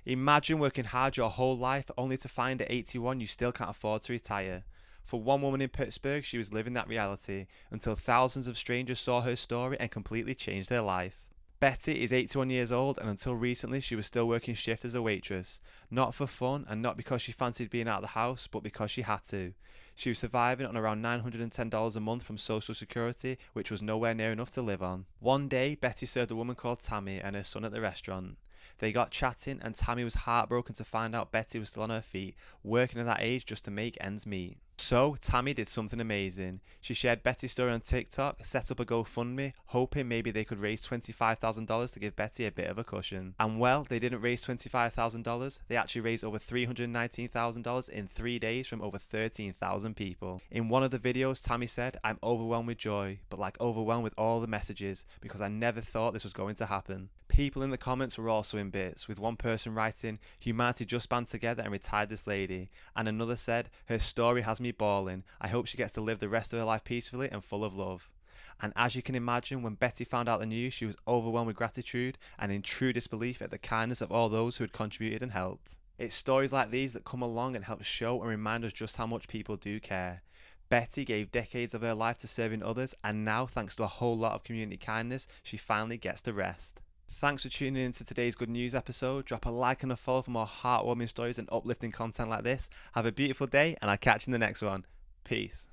Imagine working hard your whole life only to find at 81 you still can't afford to retire. For one woman in Pittsburgh, she was living that reality until thousands of strangers saw her story and completely changed her life. Betty is 81 years old, and until recently she was still working shift as a waitress. Not for fun and not because she fancied being out of the house, but because she had to. She was surviving on around $910 a month from Social Security, which was nowhere near enough to live on. One day, Betty served a woman called Tammy and her son at the restaurant. They got chatting, and Tammy was heartbroken to find out Betty was still on her feet, working at that age just to make ends meet. So, Tammy did something amazing. She shared Betty's story on TikTok, set up a GoFundMe, hoping maybe they could raise $25,000 to give Betty a bit of a cushion. And well, they didn't raise $25,000, they actually raised over $319,000 in 3 days from over 13,000 people. In one of the videos, Tammy said, "I'm overwhelmed with joy, but like overwhelmed with all the messages, because I never thought this was going to happen." People in the comments were also in bits, with one person writing, "Humanity just band together and retired this lady," and another said, "Her story has me bawling. I hope she gets to live the rest of her life peacefully and full of love." And as you can imagine, when Betty found out the news, she was overwhelmed with gratitude and in true disbelief at the kindness of all those who had contributed and helped. It's stories like these that come along and help show and remind us just how much people do care. Betty gave decades of her life to serving others, and now, thanks to a whole lot of community kindness, she finally gets to rest. Thanks for tuning in to today's Good News episode. Drop a like and a follow for more heartwarming stories and uplifting content like this. Have a beautiful day, and I'll catch you in the next one. Peace.